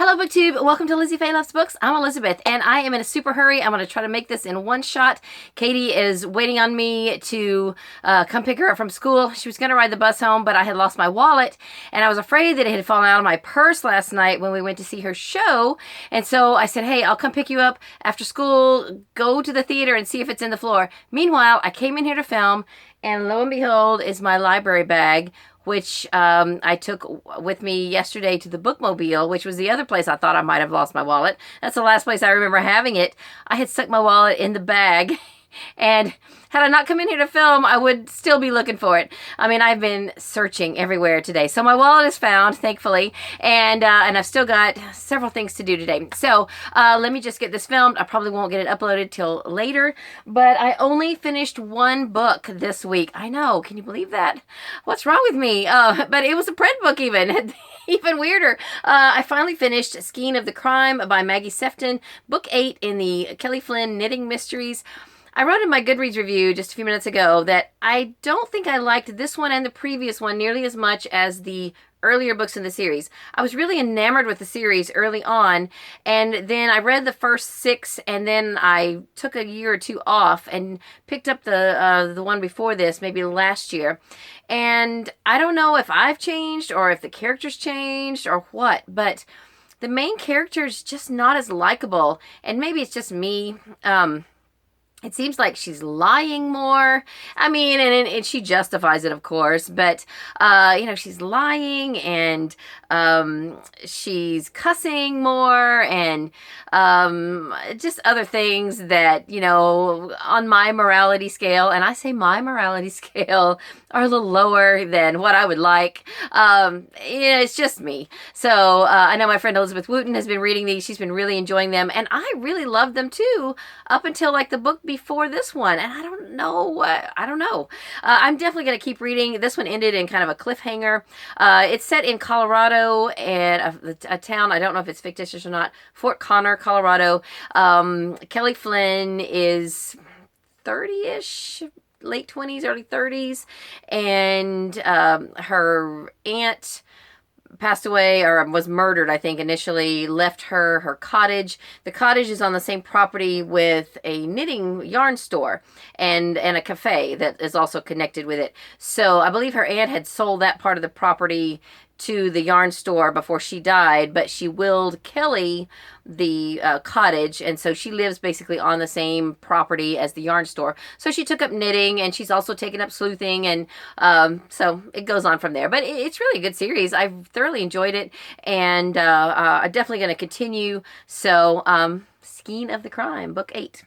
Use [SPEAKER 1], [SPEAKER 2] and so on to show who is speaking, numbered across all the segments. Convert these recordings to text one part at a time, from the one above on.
[SPEAKER 1] Hello BookTube, welcome to Lizzie Faye Loves Books. I'm Elizabeth and I am in a super hurry. I'm going to try to make this in one shot. Katie is waiting on me to come pick her up from school. She was going to ride the bus home, but I had lost my wallet and I was afraid that it had fallen out of my purse last night when we went to see her show. And so I said, hey, I'll come pick you up after school, go to the theater and see if it's in the floor. Meanwhile, I came in here to film and lo and behold is my library bag, which I took with me yesterday to the bookmobile, which was the other place I thought I might have lost my wallet. That's the last place I remember having it. I had stuck my wallet in the bag, and had I not come in here to film, I would still be looking for it. I mean, I've been searching everywhere today. So my wallet is found, thankfully, and I've still got several things to do today. So let me just get this filmed. I probably won't get it uploaded till later, but I only finished one book this week. I know, can you believe that? What's wrong with me? But it was a print book even. Even weirder. I finally finished Skein of the Crime by Maggie Sefton, book 8 in the Kelly Flynn Knitting Mysteries. I wrote in my Goodreads review just a few minutes ago that I don't think I liked this one and the previous one nearly as much as the earlier books in the series. I was really enamored with the series early on, and then I read the first 6, and then I took a year or two off and picked up the one before this, maybe last year. And I don't know if I've changed or if the characters changed or what, but the main character is just not as likable, and maybe it's just me. It seems like she's lying more. I mean, and she justifies it, of course, but, you know, she's lying and she's cussing more and just other things that, you know, on my morality scale, and I say my morality scale, are a little lower than what I would like. Yeah, it's just me. So I know my friend Elizabeth Wooten has been reading these. She's been really enjoying them, and I really loved them too, up until like the book before this one, and I don't know. I'm definitely going to keep reading. This one ended in kind of a cliffhanger. It's set in Colorado and a town, I don't know if it's fictitious or not, Fort Connor, Colorado. Kelly Flynn is 30-ish, late 20s, early 30s, and her aunt passed away, or was murdered, I think, initially, left her cottage. The cottage is on the same property with a knitting yarn store and a cafe that is also connected with it. So I believe her aunt had sold that part of the property to the yarn store before she died, but she willed Kelly the cottage, and so she lives basically on the same property as the yarn store. So she took up knitting, and she's also taken up sleuthing, and so it goes on from there. But it's really a good series. I've thoroughly enjoyed it, and I'm definitely going to continue. So Skein of the Crime, book 8.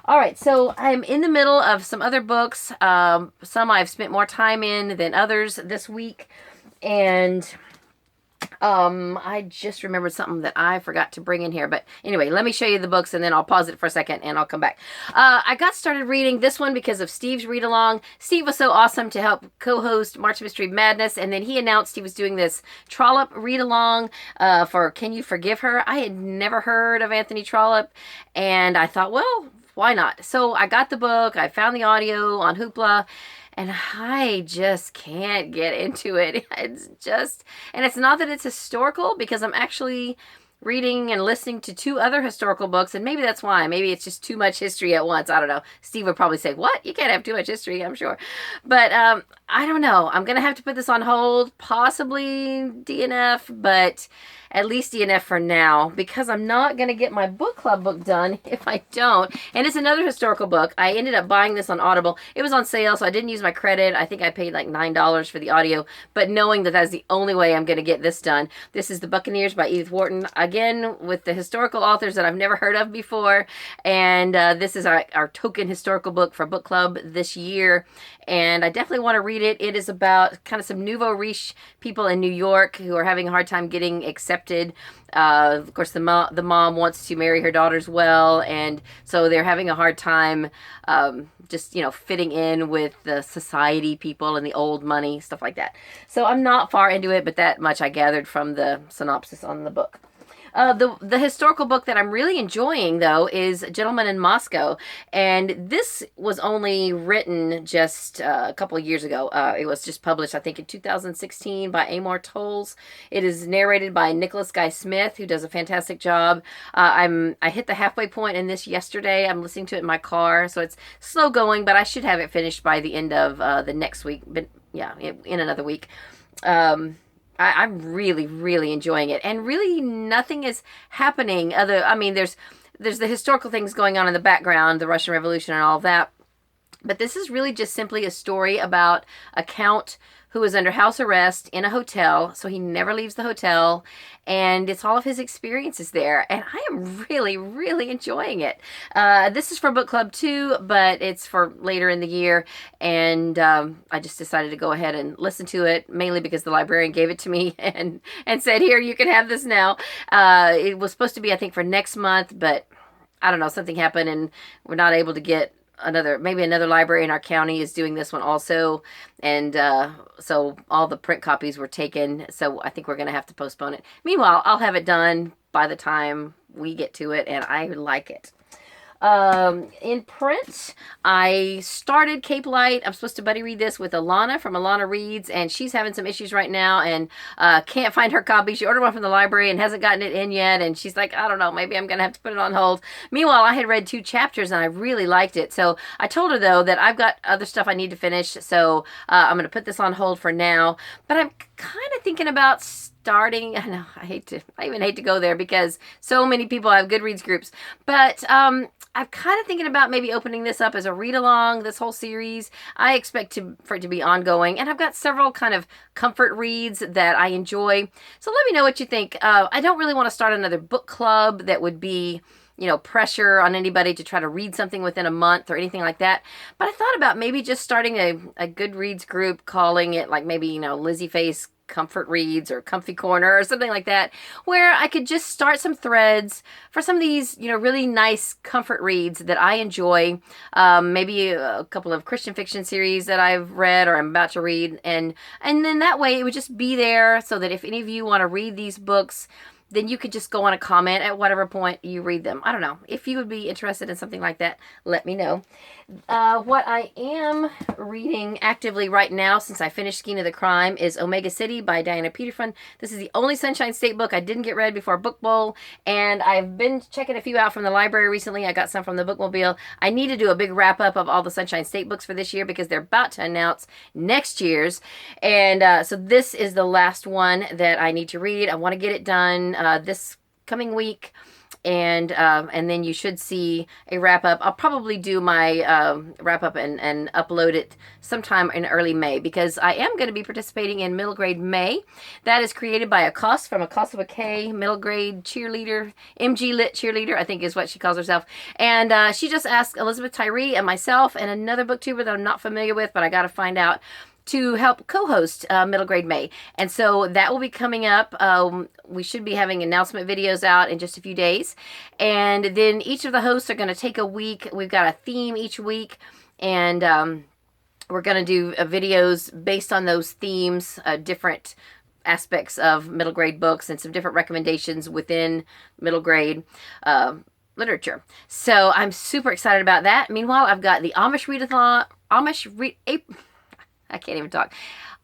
[SPEAKER 1] All right, so I'm in the middle of some other books. Some I've spent more time in than others this week. And I just remembered something that I forgot to bring in here. But anyway, let me show you the books and then I'll pause it for a second and I'll come back. I got started reading this one because of Steve's read-along. Steve was so awesome to help co-host March Mystery Madness, and then he announced he was doing this Trollope read-along for Can You Forgive Her? I had never heard of Anthony Trollope, and I thought, well, why not? So I got the book, I found the audio on Hoopla, and I just can't get into it. It's just, and it's not that it's historical, because I'm actually reading and listening to 2 other historical books, and maybe that's why. Maybe it's just too much history at once. I don't know. Steve would probably say, what? You can't have too much history, I'm sure. But I don't know. I'm going to have to put this on hold, possibly DNF, but at least DNF for now, because I'm not going to get my book club book done if I don't. And it's another historical book. I ended up buying this on Audible. It was on sale, so I didn't use my credit. I think I paid like $9 for the audio, but knowing that that's the only way I'm going to get this done. This is The Buccaneers by Edith Wharton, again with the historical authors that I've never heard of before, and this is our token historical book for book club this year, and I definitely want to read it. It is about kind of some nouveau riche people in New York who are having a hard time getting accepted. Of course, the mom wants to marry her daughters well, and so they're having a hard time just, you know, fitting in with the society people and the old money, stuff like that. So I'm not far into it, but that much I gathered from the synopsis on the book. The historical book that I'm really enjoying, though, is Gentleman in Moscow. And this was only written just a couple of years ago. It was just published, I think, in 2016 by Amor Towles. It is narrated by Nicholas Guy Smith, who does a fantastic job. I hit the halfway point in this yesterday. I'm listening to it in my car, so it's slow going, but I should have it finished by the end of the next week. But yeah, in another week. I'm really, really enjoying it, and really nothing is happening other. I mean, there's the historical things going on in the background, the Russian Revolution and all of that, but this is really just simply a story about a count who is under house arrest in a hotel, so he never leaves the hotel, and it's all of his experiences there, and I am really, really enjoying it. This is for book club too, but it's for later in the year, and I just decided to go ahead and listen to it, mainly because the librarian gave it to me and said, here, you can have this now. It was supposed to be, I think, for next month, but I don't know, something happened, and we're not able to get maybe another library in our county is doing this one also, and so all the print copies were taken, so I think we're going to have to postpone it. Meanwhile, I'll have it done by the time we get to it, and I like it. In print, I started Cape Light. I'm supposed to buddy read this with Alana from Alana Reads, and she's having some issues right now and can't find her copy. She ordered one from the library and hasn't gotten it in yet, and she's like, I don't know, maybe I'm going to have to put it on hold. Meanwhile, I had read 2 chapters and I really liked it, so I told her, though, that I've got other stuff I need to finish, so I'm going to put this on hold for now, but I'm kind of thinking about starting, I know, I even hate to go there because so many people have Goodreads groups, but I'm kind of thinking about maybe opening this up as a read-along, this whole series. I expect for it to be ongoing, and I've got several kind of comfort reads that I enjoy, so let me know what you think. I don't really want to start another book club that would be, you know, pressure on anybody to try to read something within a month or anything like that. But I thought about maybe just starting a Goodreads group, calling it like maybe, you know, Lizzie Faye's Comfort Reads or Comfy Corner or something like that, where I could just start some threads for some of these, you know, really nice comfort reads that I enjoy. Maybe a couple of Christian fiction series that I've read or I'm about to read, and then that way it would just be there so that if any of you want to read these books, then you could just go on a comment at whatever point you read them. I don't know. If you would be interested in something like that, let me know. What I am reading actively right now, since I finished Skein of the Crime, is Omega City by Diana Peterson. This is the only Sunshine State book I didn't get read before Book Bowl, and I've been checking a few out from the library recently. I got some from the Bookmobile. I need to do a big wrap-up of all the Sunshine State books for this year because they're about to announce next year's, and so this is the last one that I need to read. I want to get it done this coming week, and then you should see a wrap-up. I'll probably do my wrap-up and upload it sometime in early May, because I am going to be participating in Middle Grade May. That is created by Acost from Acosta K, middle grade cheerleader, MG Lit cheerleader, I think is what she calls herself. And she just asked Elizabeth Tyree and myself and another booktuber that I'm not familiar with, but I got to find out, to help co-host Middle Grade May. And so that will be coming up. We should be having announcement videos out in just a few days. And then each of the hosts are going to take a week. We've got a theme each week. And we're going to do videos based on those themes, different aspects of middle grade books and some different recommendations within middle grade literature. So I'm super excited about that. Meanwhile, I've got the Amish Readathon, I can't even talk.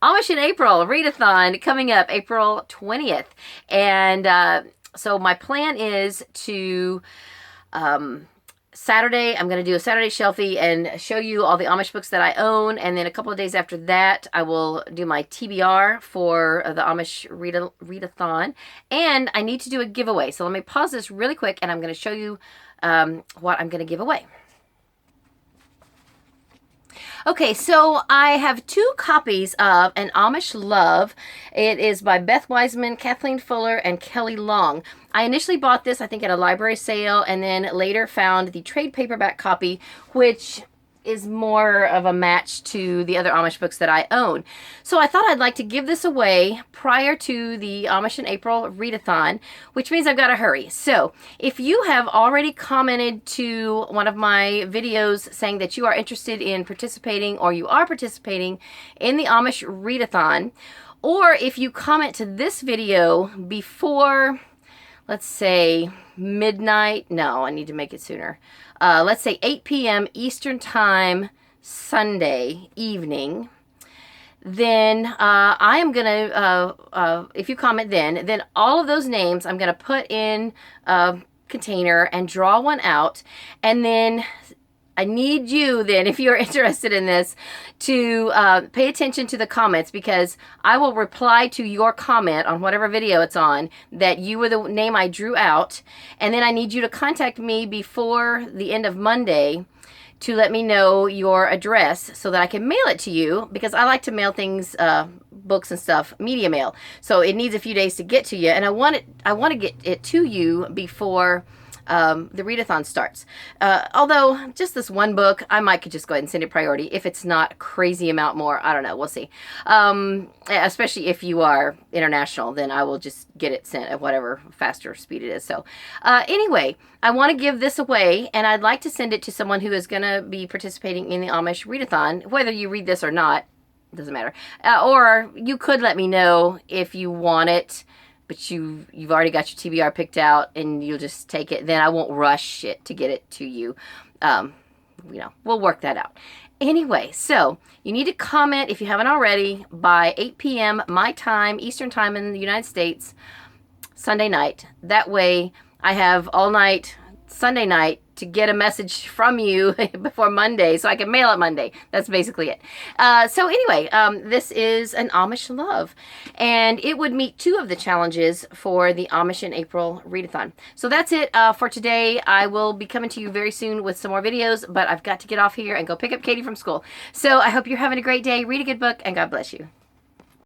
[SPEAKER 1] Amish in April, Readathon, coming up April 20th. And so my plan is to, Saturday, I'm going to do a Saturday shelfie and show you all the Amish books that I own. And then a couple of days after that, I will do my TBR for the Amish Readathon. And I need to do a giveaway. So let me pause this really quick, and I'm going to show you what I'm going to give away. Okay, so I have 2 copies of An Amish Love. It is by Beth Wiseman, Kathleen Fuller, and Kelly Long. I initially bought this, I think, at a library sale, and then later found the trade paperback copy, which is more of a match to the other Amish books that I own. So I thought I'd like to give this away prior to the Amish in April Readathon, which means I've got to hurry. So if you have already commented to one of my videos saying that you are interested in participating, or you are participating in the Amish Readathon, or if you comment to this video before, let's say midnight. No, I need to make it sooner. Let's say 8 p.m. Eastern Time, Sunday evening. Then I am going to, if you comment then all of those names I'm going to put in a container and draw one out. And then I need you then, if you're interested in this, to pay attention to the comments, because I will reply to your comment on whatever video it's on that you were the name I drew out. And then I need you to contact me before the end of Monday to let me know your address so that I can mail it to you, because I like to mail things, books and stuff, media mail. So it needs a few days to get to you, and I want to get it to you before the readathon starts. Although just this one book, I might could just go ahead and send it priority if it's not a crazy amount more. I don't know. We'll see. Especially if you are international, then I will just get it sent at whatever faster speed it is. So anyway, I want to give this away, and I'd like to send it to someone who is going to be participating in the Amish readathon, whether you read this or not. It doesn't matter. Or you could let me know if you want it, but you've already got your TBR picked out and you'll just take it. Then I won't rush it to get it to you. You know, we'll work that out. Anyway, so you need to comment, if you haven't already, by 8 p.m. my time, Eastern Time in the United States, Sunday night. That way I have all night Sunday night to get a message from you before Monday so I can mail it Monday. That's basically it. So anyway, this is an Amish love, and it would meet 2 of the challenges for the Amish in April readathon. So that's it for today. I will be coming to you very soon with some more videos, but I've got to get off here and go pick up Katie from school. So I hope you're having a great day. Read a good book, and God bless you.